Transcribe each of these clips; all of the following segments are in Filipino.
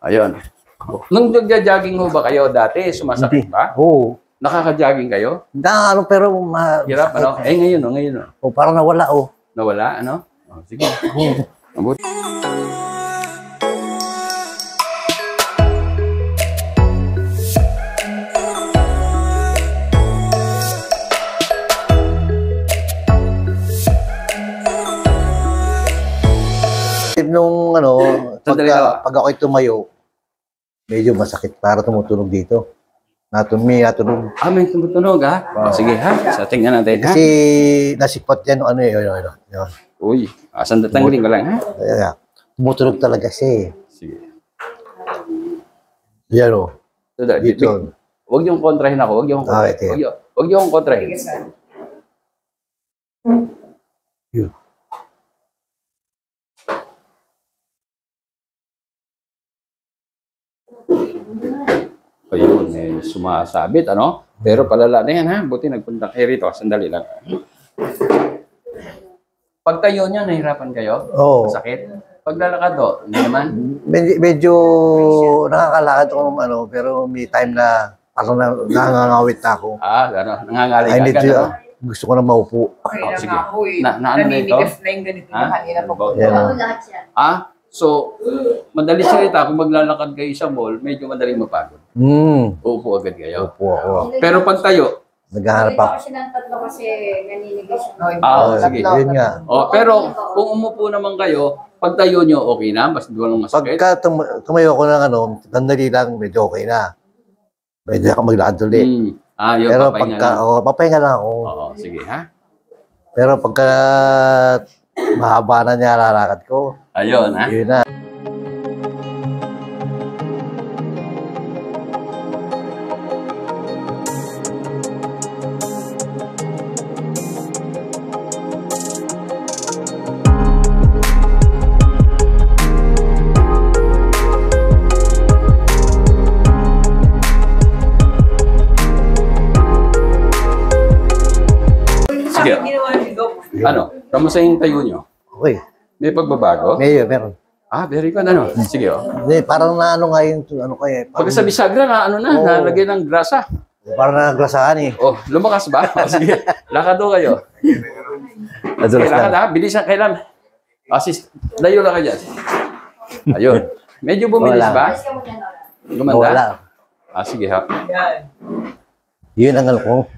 Ayun. Nung nagja-jogging mo ba kayo dati, sumasakit ba? Oo. Nakaka-jogging kayo? Na, pero Hirap, ano? Eh, ngayon, ngayon. O, parang nawala, Nawala, ano? Oh, sige. Mabuti. Nung Sandali pag ako'y tumayo, medyo masakit para tumutunog dito. Natunog. May tumutunog, ha? Oh, sige, ha? So, tingnan natin, ha? Kasi nasipot yan, yun. Uy, sandatanggalin ko lang, ha? Kaya, tumutunog talaga siya. Sige. Yan, Dito. Huwag yung kontrahin ako. Huwag yung kontrahin. Huwag yung kontrahin. Yun. Ayun, sumasabit, ano? Pero palala na yan, ha? Buti nagpunta kayo rito. Sandali lang. Pagtayo niya, nahihirapan kayo? Oo. Masakit? Paglalakad, hindi naman? Medyo nakakalakad ako pero may time na parang nangangawit na ako. Gano'n. Nangangaling ka, gano'n? Gusto ko na maupo. Sige. Ano na ito? Naninigas na yung ganito na kanina pa. So, madali salita, kung maglalakad kayo sa mall, medyo madaling mapagod. Uupo agad kayo. Upo ako. Pero pag tayo, naghahanap ako. Kasi ng tatlo kasi naninigas. Sige. Yun nga. Pero kung umupo naman kayo, pag tayo nyo, okay na? Mas doon lang masakit? Pagka tumayo ko ng sandali lang, medyo okay na. Pwede ako maglakad ulit. Yun, pero papahinga lang ako. Oo, sige, ha? Pero pagka mahaba na niya lalakad ko, ayun, ha? yun na. Sige. Ano? Kamusta yung tayo nyo? Okay. May pagbabago? Meron. Very good, ano? Sige, Hindi, parang ngayon, Pagka sa bisagra, nalagay ng grasa. Parang naglasaan eh. Lumakas ba? Sige, lakad do kayo. Lakad, ha? Bilisan, kailan? Layo lang ka dyan. Ayun. Medyo bumilis ba? Gumanda? Wala. Sige, ha? Yun ang ko.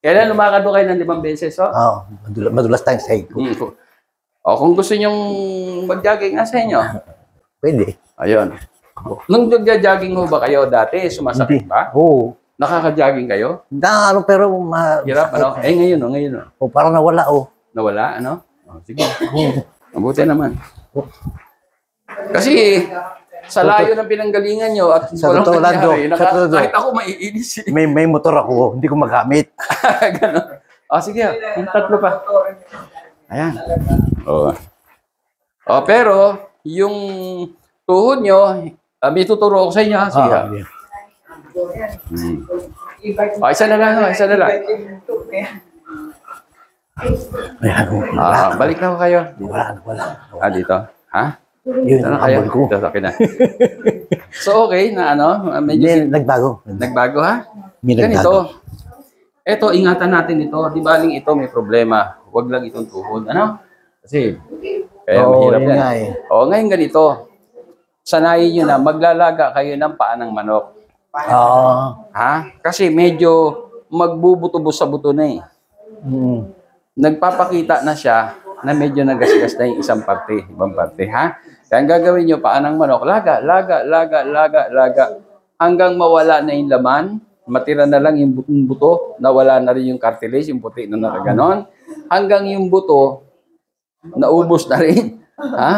Kailan lumakad do kayo ng 5 beses, Madulas tayong sahig ko. Kung gusto nyong mag-jogging, sa inyo? Pwede. Ayun. Nung nagja-jogging mo ba kayo dati, sumasakit ba? Oo. Nakaka-jogging kayo? Pero Hirap, ano? Ngayon, ngayon. Parang nawala, Nawala, ano? Sige. Mabuti naman. Kasi, sa layo ng pinanggalingan nyo at walang nangyari, kahit ako maiinis. May motor ako, hindi ko magamit. Ganon. Sige, yung tatlo pa. Ayan. Pero, yung tuhod nyo, may tuturo ako sa inyo. Sige. Isa na lang. Balik na ako kayo. Wala. Dito. Ha? Yun ang ambol ko. Dito, okay na. So, okay na medyo nagbago. Nagbago, ha? Ganito. Ganito. Ito, ingatan natin ito. Di baling ito may problema. Huwag lang itong tuhod. Ano? Kasi, kaya mahirap yan. Ngayon ganito. Sanayin nyo na, maglalaga kayo ng paa ng manok. Kasi medyo magbubuto-buto sa buto na eh. Nagpapakita na siya na medyo nagasgas na yung ibang parte, ha? Kaya ang gagawin nyo, paa ng manok, laga, hanggang mawala na yung laman, matira na lang yung buto, nawala na rin yung cartilage, yung puti na nakaganon, hanggang yung buto, naubos na rin, ha?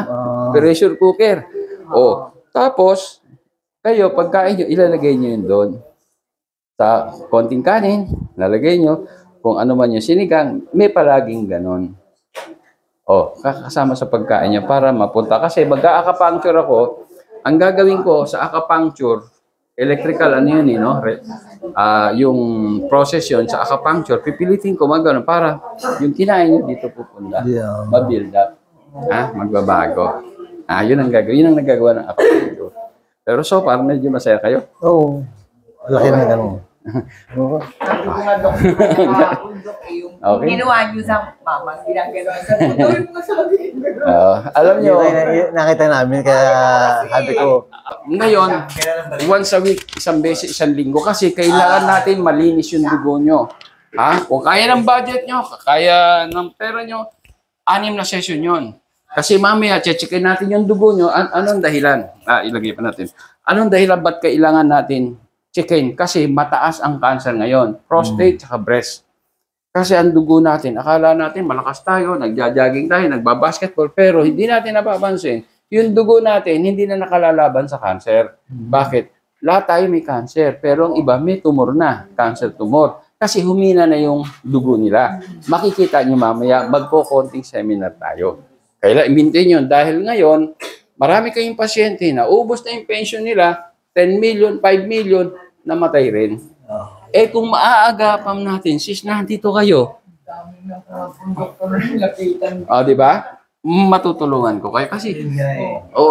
Pressure cooker. Tapos, kayo, pagkain nyo, ilalagay nyo yun doon. Sa konting kanin, lalagay nyo, kung ano man yung sinigang, may palaging ganon. Kakasama sa pagkain niya para mapunta. Kasi mag-acupuncture ako, ang gagawin ko sa acupuncture, electrical yun yung process yun sa acupuncture, pipilitin ko magano para yung kinain nyo dito pupunta. Ma-build up. Magbabago. Yun ang gagawin. Yun ang nagagawa ng acupuncture. Pero so far, medyo masaya kayo. Oo. Laki na gano'n. Oo. Sabi ko nga, Dok, nakakahapon, Dok, yung Okay. ginawa niyo sa mama, ginagawa sa motor mo sabi. Alam nyo, Nakita namin, kaya sabi ko, ngayon, once a week, isang beses, isang linggo, kasi kailangan natin malinis yung dugo nyo. Ha? Kung kaya ng budget nyo, kaya ng pera nyo, 6 na session yon. Kasi mamaya, checkin natin yung dugo nyo, anong dahilan? Ilagay pa natin. Anong dahilan ba't kailangan natin checkin? Kasi mataas ang cancer ngayon, prostate at breast. Kasi ang dugo natin, akala natin malakas tayo, nagja-jogging tayo, nagbabasketball, pero hindi natin napapansin, yung dugo natin hindi na nakalalaban sa cancer. Bakit? Lahat tayo may cancer, pero ang iba may tumor na, cancer tumor. Kasi humina na yung dugo nila. Makikita nyo mamaya, magpo-konting seminar tayo. Kailan i-maintain yun. Dahil ngayon, marami kayong pasyente na ubos na yung pension nila, 10 million, 5 million, namatay rin. Eh kung maaagapan natin, sis, nandito kayo. Di ba? Matutulungan ko kayo kasi.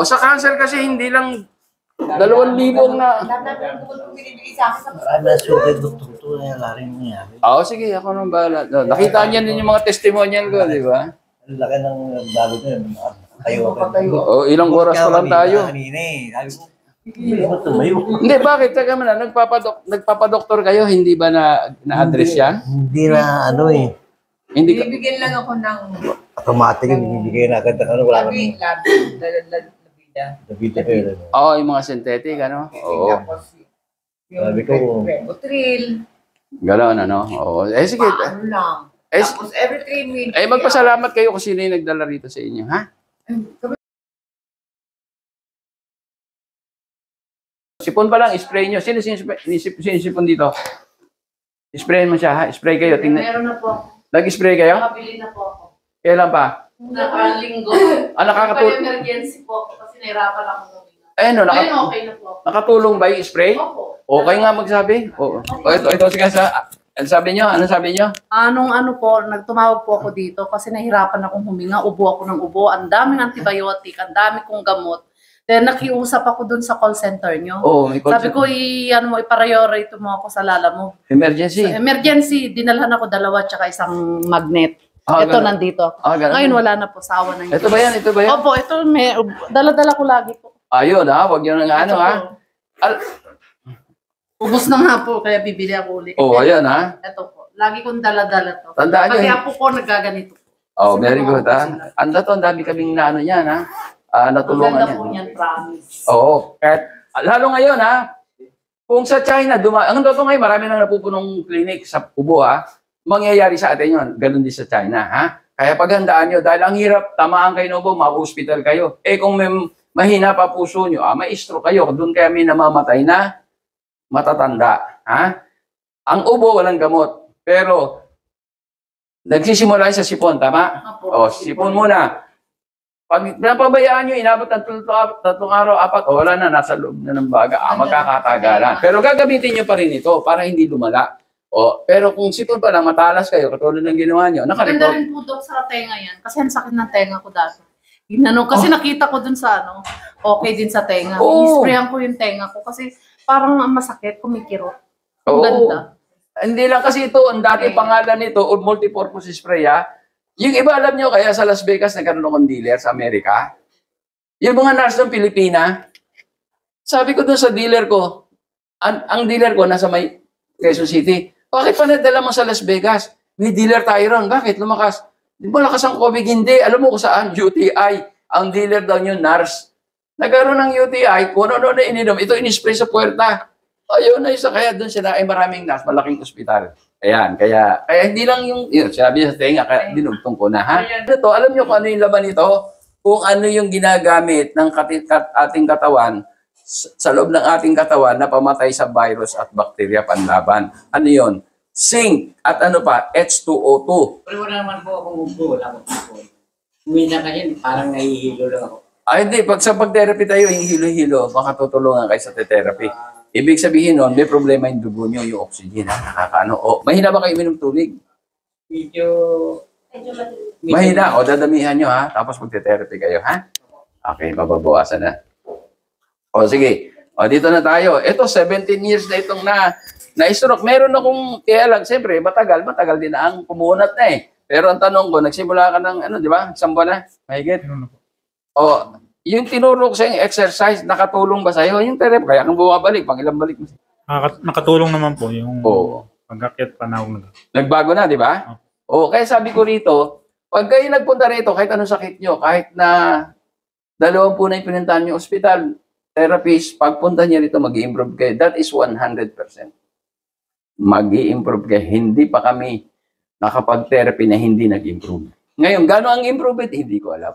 Sa cancer kasi hindi lang 2,000 na. marami na sugat, doktor, laring nangyari. Sige, ako nang bahala. Nakita niyan din yung mga testimonial ko, di ba? Ang laki ng bago na yun. Tayo. Ilang oras pa lang tayo. Kanina eh. Sabi ko, hindi mo tumayo. Hindi, bakit? Teka muna, nagpapadoktor kayo, hindi ba na-address yan? Hindi na Hindi ka, Bibigyan lang ako ng automatic yung bibigay na agad. Wala labi, kami. labida. yung mga synthetic, ano? Oo. Tapos yung Sabi ko, Remotril, Gano'n, ano? Oo. Sige. paano lang. Eh, Tapos every 3 minutes. magpasalamat kayo kung sino yung nagdala rito sa inyo, ha? Sipon pa lang, spray nyo. Sino sinisipon dito? Sprayin mo siya, ha? Spray kayo. Tingnan. Meron na po. Nag-spray kayo? Nakabili na po ako. Kailan pa? Nakalinggo. Nakakatulong. Emergency po ako kasi nahirapan ako huminga. No, Ngayon okay na po ako. nakatulong ba yung spray? Opo. Okay nga magsabi. Oo. Ito, sige, ano sabi nyo? Ano sabi nyo? Ano po, nagtumawag po ako dito kasi nahirapan akong huminga. Ubo ako ng ubo. Ang daming antibiotic, ang dami kong gamot. Then nakiusap ako dun sa call center nyo. Oo, Sabi ko, i-priority mo ako sa lala mo. emergency. So, emergency, dinalhan ako 2 tsaka isang magnet. Ito, ganun. nandito. Ganun. Ngayon, wala na po. Sawa na yun. Ito ba yan? Ito ba yan? Opo, ito, dala-dala ko lagi po. Ayun, ha? Huwag nyo nga ano, Ito ha? po. Ubus na nga po, kaya bibili ako ulit. Ayan, ha? Ito po. Lagi kong dala-dala to. Tandaan nyo. Pati apo ko nagaganito. Very good, ha? Ang dami kaming naano yan, ha? Ang Natulungan ganda yan. po niyan, promise. Oo. Lalo ngayon, ha? Kung sa China, ang totoo ngayon, marami nang napupunong clinic sa Ubo, ha? Mangyayari sa atin yun. Ganun din sa China, ha? Kaya paghandaan nyo, dahil ang hirap, tamaan kayo ng ubo, ma-hospital kayo. Kung may mahina pa puso nyo, may stroke kayo. Doon kaya may namamatay na matatanda, ha? Ang ubo, walang gamot. Pero, nagsisimula sa sipon, tama? Sipon muna. Pag napabayaan nyo, inabot ng 3 araw, 4, wala na, nasa loob na ng baga, magkakatagalan. Pero gagamitin nyo pa rin ito para hindi lumala. Pero kung sipon pa lang, matalas kayo, katulad ng ginawa nyo, Maganda nakarecord. rin po, Dok, sa tenga yan. Kasi ang sakit ng tenga ko dati. Kasi nakita ko dun sa okay din sa tenga. I-sprayan ko yung tenga ko kasi parang masakit, kumikirot. Ang ganda. Hindi lang kasi ito, ang dati pangalan nito, multipurpose spray, ha? Yung iba, alam nyo, kaya sa Las Vegas nagkaroon akong dealer sa Amerika. Yung mga nurse ng Pilipina, sabi ko dun sa dealer ko, ang dealer ko nasa may Quezon City, bakit pa nadala mo sa Las Vegas? May dealer tayo ron. Bakit? Lumakas. Di ba lakas ang COVID? Hindi. Alam mo kung saan? UTI. Ang dealer daw yun, nurse. Nagkaroon ng UTI, kung ano na ininom, ito inispray sa puwerta. Ayun na isa. Kaya doon sila ay maraming nurse, malaking ospital. Ayan, kaya hindi lang yung sinabi sa tenga, kaya dinugtong ko na, ha? Ito, alam nyo kung ano yung laman nito? Kung ano yung ginagamit ng ating katawan sa loob ng ating katawan na pamatay sa virus at bakterya panlaban. Ano yun? Zinc at ano pa? H2O2. Pero wala naman po akong ubo, wala akong ubo. Umina ka yan, parang nahihilo lang ako. Hindi. Sa pag-therapy tayo, yung hilo-hilo, makatutulungan kayo sa therapy. Ibig sabihin nun, may problema yung dugo nyo, yung oxygen, ha? Nakakaano. Mahina ba kayo minom tubig? Medyo... Mahina. Dadamihan nyo, ha? Tapos mag-therapy kayo, ha? Okay, mababawasan na. Sige. O, dito na tayo. Ito, 17 years na itong na-stroke. Meron akong, kaya lang, siyempre, matagal din na ang pumunat na eh. Pero ang tanong ko, nagsimula ka ng, di ba? Isang buwan na? Mahigit? O, yung tinuro ko sa yung exercise, nakatulong ba sa'yo? Yung terep, kaya kang bumabalik, pang ilang balik mo. Nakatulong naman po yung Oo. pag-akyat panahon na. Nagbago na, di ba? O, kaya sabi ko rito, pag kayo nagpunta rito, kahit anong sakit nyo, kahit na 2 po na yung pinuntahan nyo ospital, therapist, pagpunta niya rito, mag-i-improve kayo. That is 100%. Mag-i-improve kayo. Hindi pa kami nakapag-therapy na hindi nag-improve. Ngayon, gano'n ang improvement? Hindi ko alam.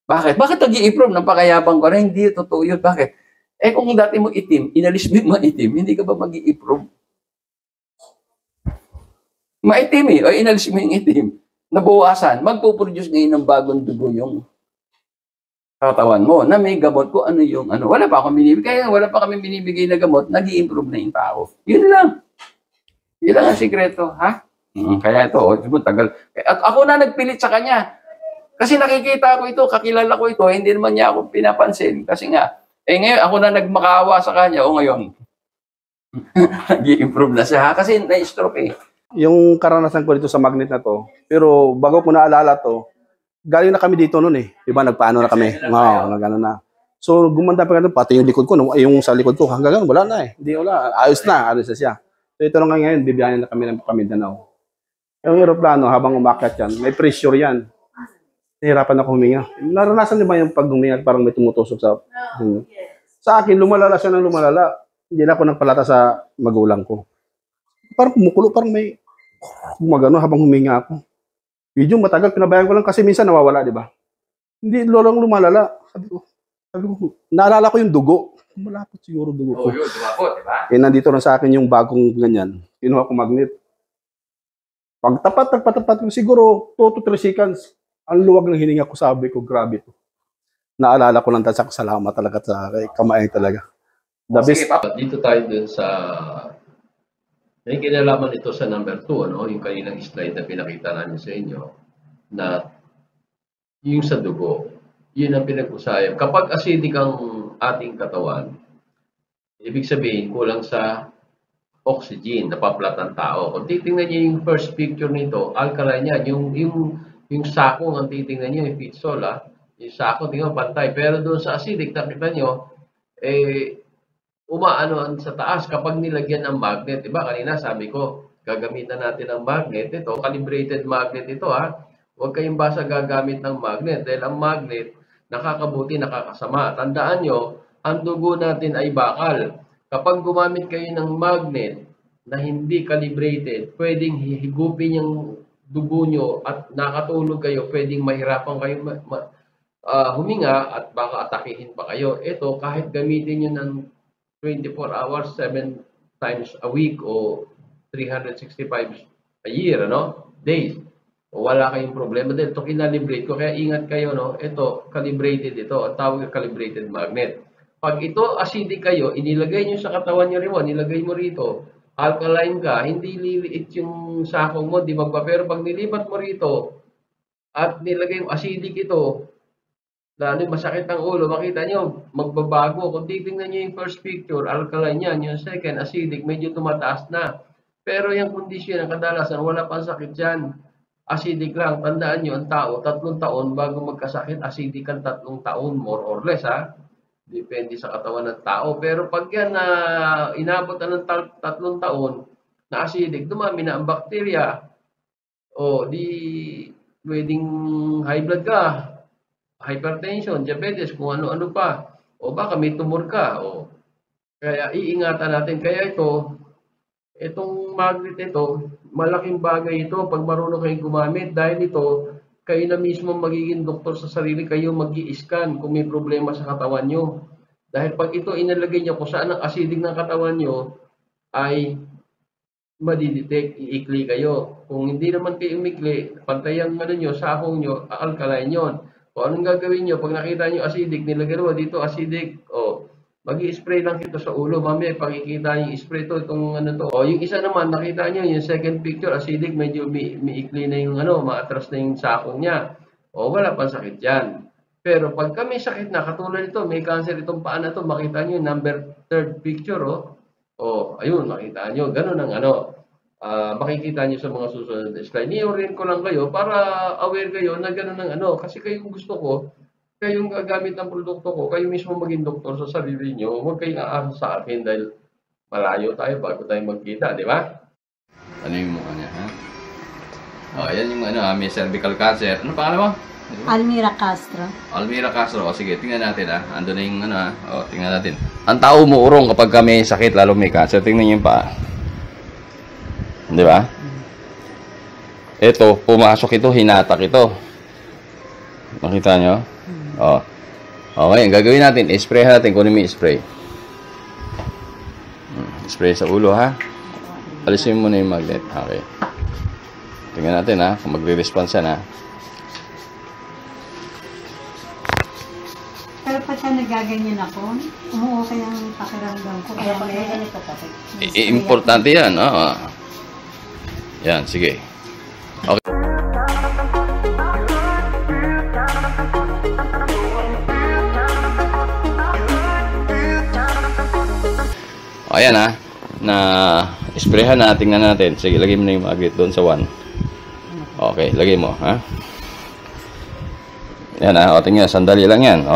Bakit? Bakit nag-i-improve? Napakayabang ko rin. Hindi, totoo yun. Bakit? Eh kung dati mo itim, inalis mo yung maitim, hindi ka ba mag-i-improve? Maitim eh, o inalis mo yung itim. Nabawasan, magpo-produce ngayon ng bagong dugo yung katawan mo na may gamot ko ano yung ano. Wala pa akong binibigay, wala pa kami binibigay na gamot, nag-i-improve na yung tao. Yun lang. Yun lang ang sikreto, ha? Kaya ito, tagal. At ako na nagpilit sa kanya. Kasi nakikita ko ito, kakilala ko ito, hindi naman niya ako pinapansin. Kasi nga, ngayon ako na nagmakaawa sa kanya, o ngayon, nag-i-improve na siya, kasi na-stroke eh. Yung karanasan ko dito sa magnet na to, pero bago ko naalala to, galing na kami dito noon eh. Diba, nagpaano na kami. Nagano na. So, gumanda pa ganun, pati yung likod ko, yung sa likod ko, hanggang wala na eh. Hindi, wala. Ayos na siya. So, ito lang ngayon, bibiyahin na kami ng Mindanao. Yung aeroplano, habang umakyat yan, may pressure yan. Nahirapan ako huminga. Naranasan niyo ba yung pag huminga, parang may tumutusok sa... Sa akin, lumalala siya ng lumalala. Hindi na ako nagpalata sa magulang ko. Parang kumukulo, parang may gumagano habang huminga ako. Medyo matagal, pinabayaan ko lang kasi minsan nawawala, di ba? Hindi, lolang lumalala. Sabi ko, naalala ko yung dugo. Malapot siguro dugo ko. Yun, dumapot, di ba? Nandito na sa akin yung bagong ganyan. Kinuha ko magnet. Pag tapat ko siguro 2 to 3 seconds, ang luwag ng hininga ko, sabi ko, grabe to. Naalala ko lang sa salamat talaga sa kamay talaga. The best. Dito tayo dun sa may kinalaman ito sa number 2, ano? Yung kaninang slide na pinakita namin sa inyo na yung sa dugo, yun ang pinag-usayan. Kapag acidic ang ating katawan, ibig sabihin kulang sa oxygen, napaplat ang tao. Kung titingnan niyo yung first picture nito, alkaline yan. Yung sakong ang titingnan niyo, yung pitsol, yung sako, tingnan pantay. Pero doon sa acidic, nakita niyo, umaano sa taas kapag nilagyan ng magnet. Diba? Kanina sabi ko, gagamitan natin ng magnet. Ito, calibrated magnet ito ha. Huwag kayong basta gagamit ng magnet. Dahil ang magnet, nakakabuti, nakakasama. Tandaan nyo, ang dugo natin ay bakal. Kapag gumamit kayo ng magnet na hindi calibrated, pwedeng higupin yung dugo nyo at nakatulog kayo, pwedeng mahirapan kayo huminga at baka atakihin pa kayo. Ito, kahit gamitin nyo ng 24 hours, 7 times a week o 365 a year, days. O wala kayong problema dahil ito kinalibrate ko. Kaya ingat kayo, ito, calibrated ito. Ang tawag na calibrated magnet. Pag ito acidic kayo, inilagay nyo sa katawan nyo rin, nilagay mo rito, alkaline ka, hindi liliit yung sakong mo, di ba? Pero pag nilipat mo rito at nilagay yung acidic ito, lalo masakit ang ulo, makita nyo, magbabago. Kung titingnan nyo yung first picture, alkaline yan. Yung second, acidic, medyo tumataas na. Pero yung kondisyon, ang kadalasan, wala pang sakit dyan. Acidic lang. Tandaan nyo, ang tao, 3 taon bago magkasakit, acidic ang 3 taon, more or less, Depende sa katawan ng tao. Pero pag yan na inabot na ng 3 taon, na acidic, dumami na ang bakterya. O, di pwedeng high blood ka, hypertension, diabetes, kung ano-ano pa. O baka may tumor ka. O, kaya iingatan natin. Kaya itong magnet ito, malaking bagay ito pag marunong kayong gumamit. Dahil ito, kayo na mismo magiging doktor sa sarili, kayo mag-i-scan kung may problema sa katawan nyo. Dahil pag ito inalagay nyo kung saan ang acidic ng katawan nyo, ay madidetect, iikli kayo. Kung hindi naman kayo umikli, pantay ang sakong nyo, alkaline yun. O anong gagawin nyo? Pag nakita nyo acidic, nilagay mo dito acidic, mag-i-spray lang ito sa ulo. Mamaya, pakikita yung spray to, itong to. O yung isa naman, nakita nyo, yung second picture, acidic, medyo miikli na yung maatras na yung sakong niya. O wala pang sakit yan. Pero pag kami sakit na, katulad ito, may cancer itong paa na to, makita nyo yung number 3rd picture, oh. Oh, ayun, makita nyo. Ganun ang makikita nyo sa mga susunod na slide. Ni-orient ko lang kayo para aware kayo na ganun ang Kasi kayo gusto ko, kayong gagamit ng produkto ko, kayo mismo maging doktor sa sarili nyo, huwag kayong aasa sa akin dahil malayo tayo bago tayo magkita, di ba? Ano yung mukha niya, ha? Oh, yan yung may cervical cancer. Ano pangalan mo? Almira Castro. Almira Castro. O sige, tingnan natin Ando na yung O, tingnan natin. Ang tao umuurong kapag may sakit, lalo may cancer. Tingnan niyo yung paa. Di ba? Ito, pumasok ito, hinatak ito. Makita nyo? O. Okay, gagawin natin. I-spray natin kung ano may spray. Spray sa ulo, ha? Alisin mo na yung magnet. Okay. Tingnan natin, kung magre-response yan, Pero pagka nagaganyan ako, umuukay ang pakiramdam ko. Kaya may ganito kasi. Importante yan, Yan, sige. Okay. Ayan na sprayhan na, tingnan natin. Sige, lagay mo na yung magnet doon sa 1. Okay, lagay mo, Yan o, tingnan, sandali lang yan,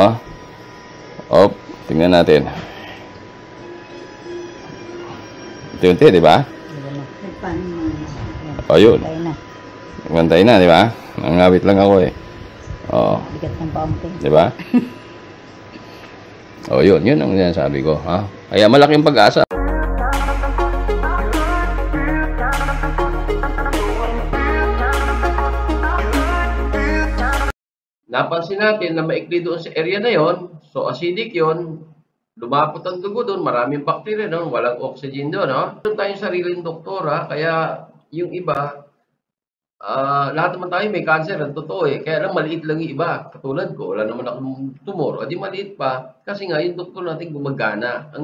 tingnan natin. Unti-unti, di ba? O, yun. Magantay na, di ba? Nangawit lang ako, Bigat ng pumping. di ba? O, yun ang sabi ko, Kaya malaking pag-asa. Napansin natin na maikli doon sa area na yon, so acidic yon, lumapot ang dugo doon, maraming bacteria doon, walang oxygen doon, Meron tayong sariling doktora, kaya yung iba, lahat naman tayo may cancer, ang totoo kaya lang maliit lang yung iba, katulad ko, wala naman akong tumor, o di maliit pa, kasi nga yung doktor natin gumagana.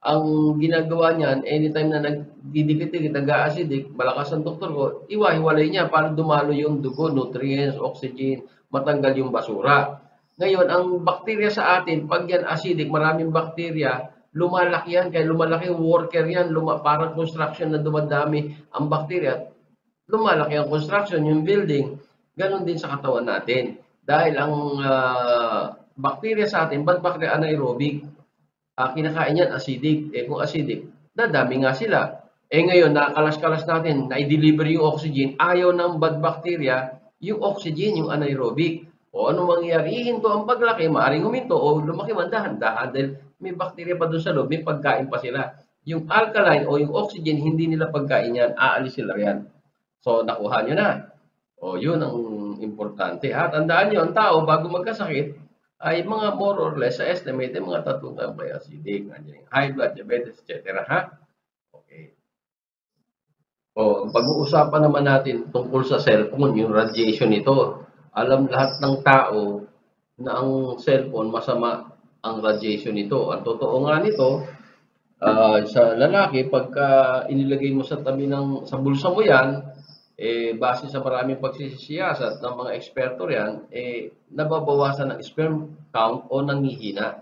Ang ginagawa niyan, anytime na nagdidikit-dikit, nag-acidic, malakas ang doktor ko, iwa-hiwalay niya para dumalo yung dugo, nutrients, oxygen, matanggal yung basura. Ngayon, ang bakterya sa atin, pag yan acidic, maraming bakterya, lumalaki yan. Kaya lumalaki yung worker yan, parang construction na dumadami ang bakterya. Lumalaki ang construction, yung building. Ganon din sa katawan natin. Dahil ang bakterya sa atin, bad bacteria anaerobic, kinakain yan acidic. Kung acidic, dadami nga sila. Ngayon, nakakalas-kalas natin, na-deliver yung oxygen, ayaw ng bad bacteria, yung oxygen, yung anaerobic. O ano mangyayari? Ihinto ang paglaki, maaaring huminto o lumaki man dahan-dahan dahil may bakterya pa doon sa loob, may pagkain pa sila. Yung alkaline o yung oxygen, hindi nila pagkain yan, aalis sila yan. So, nakuha nyo na. O, yun ang importante. Tandaan nyo, ang tao, bago magkasakit, ay mga more or less, sa estimate, mga 3 taon by acidic, high blood, diabetes, etc. Okay. O, pag-uusapan naman natin tungkol sa cellphone, yung radiation nito. Alam lahat ng tao na ang cellphone, masama ang radiation nito. Ang totoo nga nito, sa lalaki, pagka inilagay mo sa tabi sa bulsa mo yan, base sa maraming pagsisiyasat ng mga eksperto yan, nababawasan ng sperm count o nanghihina.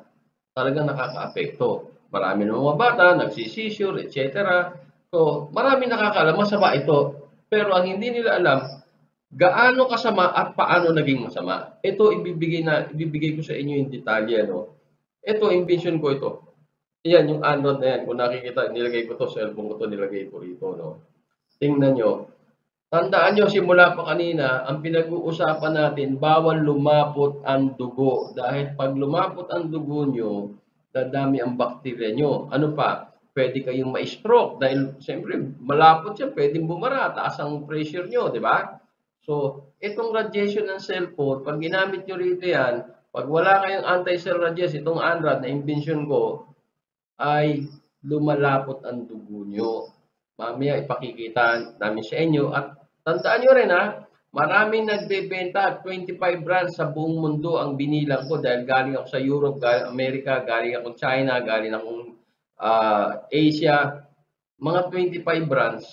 Talagang nakaka-apekto. Marami ng mga bata, nagsisisure, etc. So, marami nakakaalam, masama ito. Pero ang hindi nila alam, gaano kasama at paano naging masama. Ito, ibibigay ko sa inyo yung detalye. Ito, invention ko ito. Yan, yung anode na yan. Kung nakikita, nilagay ko to, cellphone ko to, nilagay ko rito. Tingnan nyo. Tandaan nyo, simula pa kanina, ang pinag-uusapan natin, bawal lumapot ang dugo. Dahil pag lumapot ang dugo nyo, dadami ang bakterya nyo. Ano pa? Pwede kayong ma-stroke. Dahil, siyempre, malapot siya, pwedeng bumara, taas ang pressure nyo, di ba? So, itong radiation ng cellphone, pag ginamit nyo rito yan, pag wala kayong anti-cell radiation, itong ANRAD na invention ko, ay lumalapot ang dugo nyo. Mamaya ipakikita namin sa inyo. At tandaan nyo rin maraming nagbebenta, 25 brands sa buong mundo ang binilang ko dahil galing ako sa Europe, galing Amerika, galing ako China, galing akong Asia. Mga 25 brands.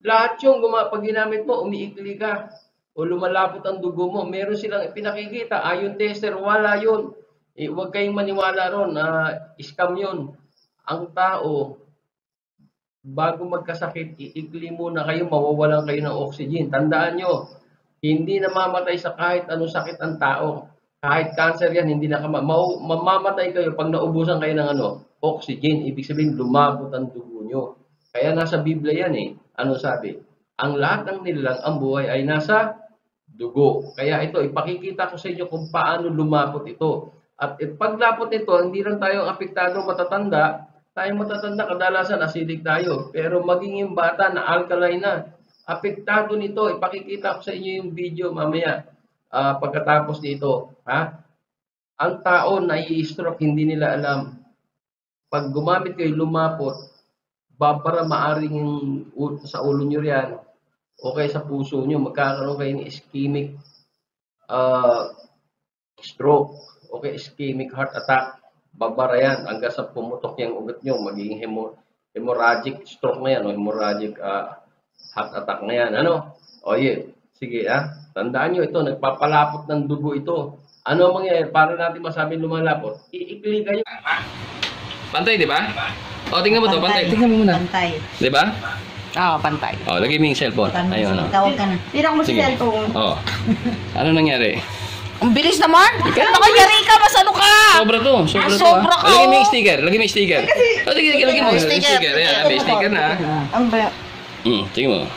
Lahat yung pag ginamit mo, umiikli ka. o lumalapot ang dugo mo, meron silang pinakikita. Ion tester, wala yun. Huwag kayong maniwala ron na scam yun. Ang tao, bago magkasakit, iikli muna kayo, mawawalan kayo ng oxygen. Tandaan nyo, hindi namamatay sa kahit anong sakit ang tao. Kahit cancer yan, hindi na mamamatay kayo pag naubusan kayo ng oxygen. Ibig sabihin, lumabot ang dugo nyo. Kaya nasa Biblia yan eh. Ano sabi? Ang lahat ng nilalang, ang buhay ay nasa dugo. Kaya ito, ipakikita ko sa inyo kung paano lumapot ito. At paglapot ito, hindi lang tayo apektado matatanda. Tayong matatanda, kadalasan acidic tayo. Pero maging yung bata na alkaline na, apektado nito. Ipakikita ko sa inyo yung video mamaya. Pagkatapos nito, ang tao na i-stroke, hindi nila alam. Pag gumamit kayo, lumapot, para maaring sa ulo nyo riyan, o kaya sa puso nyo, magkakaroon kayo ng ischemic stroke, o kaya ischemic heart attack. Babara yan, hanggang sa pumutok yung ugat nyo, magiging hemorrhagic stroke na yan, o hemorrhagic heart attack na yan. Sige, tandaan nyo ito, nagpapalapot ng dugo ito. Ano mangyayari para natin masabi lumalapot? Iikli kayo. Pantay, di ba? Tingnan mo to, pantay. Tingnan mo muna. Pantay. Di ba? Pantay. Lagay mo yung cellphone. Ayun, Tawag ka na. Tira mo si cellphone. Ano nangyari? Ang bilis naman! Nakayari ka! Mas ano ka! Sobra to. Sobra ka! Lagay mo yung sticker. Lagay mo yung sticker. Lagay mo yung sticker. Ayan, may sticker na. Ang ba? Tingnan mo.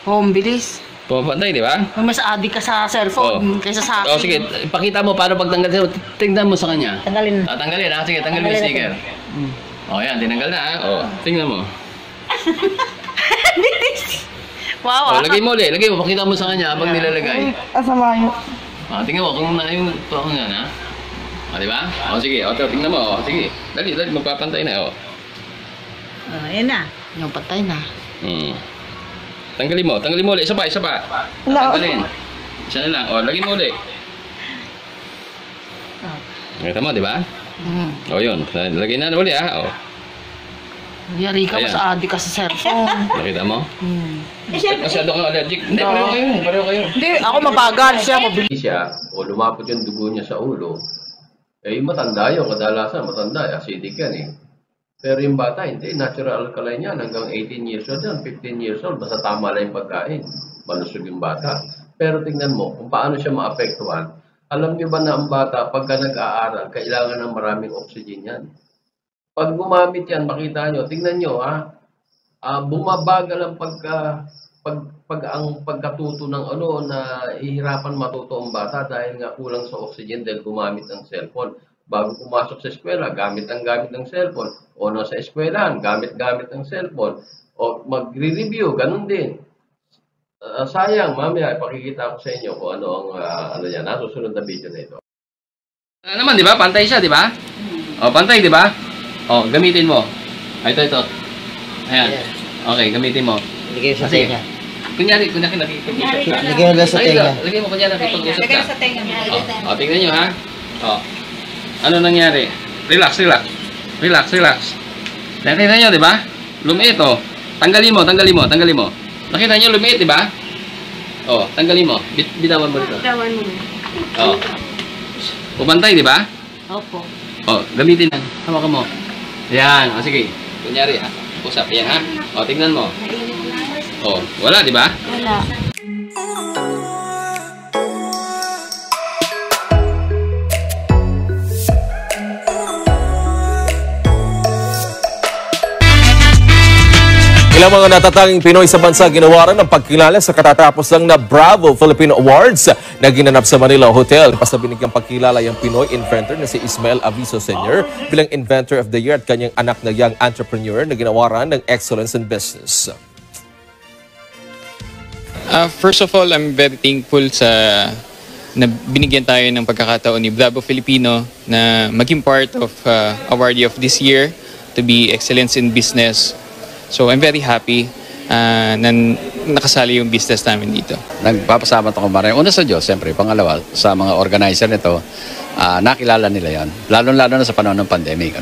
Ang bilis. Pumapantay, di ba? Mas adik ka sa cellphone kaysa sa akin. Sige, ipakita mo paano pagtanggal. Tingnan mo sa kanya. Tanggalin. Tanggalin, sige, tanggal mo yung sticker. Yan, tinanggal na, tingnan mo. Wow, lagay mo ulit, pakita mo sa kanya habang nilalagay. Asama yun. Tingnan mo kung yung tuwang nga, di ba? Sige, tingnan mo, sige. Dali, magpapantay na, Ayan na. Yung patay na. Tanggalin mo ulit, isa pa. Tanggalin. Isa na lang, lagay mo ulit. Nakita mo, di ba? Yun, lagay na ulit, Yari ka, mas adik ka sa cellphone. Nakita mo? Masyado kang allergic. Hindi, pareho kayo. Hindi, ako mabagal siya, mabilis. O lumapot yung dugo niya sa ulo, matanda yun, kadalasan matanda, acidic yan eh. Pero yung bata, hindi, natural alkaline yan, hanggang 18 years old yan, 15 years old, basta tama lang yung pagkain, malusog yung bata. Pero tingnan mo, kung paano siya maapektuhan. Alam niyo ba na ang bata, pagka nag-aaral, kailangan ng maraming oxygen yan. Pag gumamit yan, makita nyo, tingnan nyo, bumabagal ang pagkatuto ng na ihirapan matuto ang bata dahil nga kulang sa oxygen dahil gumamit ng cellphone. Bago pumasok sa eskwela, gamit ng cellphone. O nasa eskwelahan, gamit ng cellphone. O magre-review, ganun din. Sayang, mamaya, ipakikita ko sa inyo kung ano ang yan, nasusunod na video na ito. Naman, di ba? Pantay siya, di ba? Pantay, di ba? Gamitin mo. Ito. Ayan. Okay, gamitin mo. Lagay sa tenga. Kunyari nakikipag-usap ka. Lagay mo lang sa tenga. Lagay mo kunyari nakikipag-usap ka. Lagay sa tenga. Tingnan nyo ha. Ano nangyari? Relax. Nakita nyo, di ba? Lumiit, Tanggalin mo. Nakita nyo, lumiit, di ba? Tanggalin mo. Bitawan mo dito. Pumantay, di ba? Opo. Gamitin na. Hawakan mo. Yan. Sige. Kunyari, usap. Yan, ha? Tingnan mo. Wala, di ba? Wala. Ilang mga natatanging Pinoy sa bansa ginawaran ng pagkilala sa katatapos lang na Bravo Filipino Awards na ginanap sa Manila Hotel. Basta binigyang pagkilala yung Pinoy inventor na si Ismael Aviso Sr. bilang Inventor of the Year at kanyang anak na young entrepreneur na ginawaran ng Excellence in Business. First of all, I'm very thankful na binigyan tayo ng pagkakataon ni Bravo Filipino na maging part of awardee of this year to be Excellence in Business. So I'm very happy na nakasali yung business namin dito. Nagpapasalamat ako maraming. Una sa Diyos, siyempre. Pangalawa, sa mga organizer nito, nakilala nila yan. Lalo-lalo na sa panahon ng pandemic.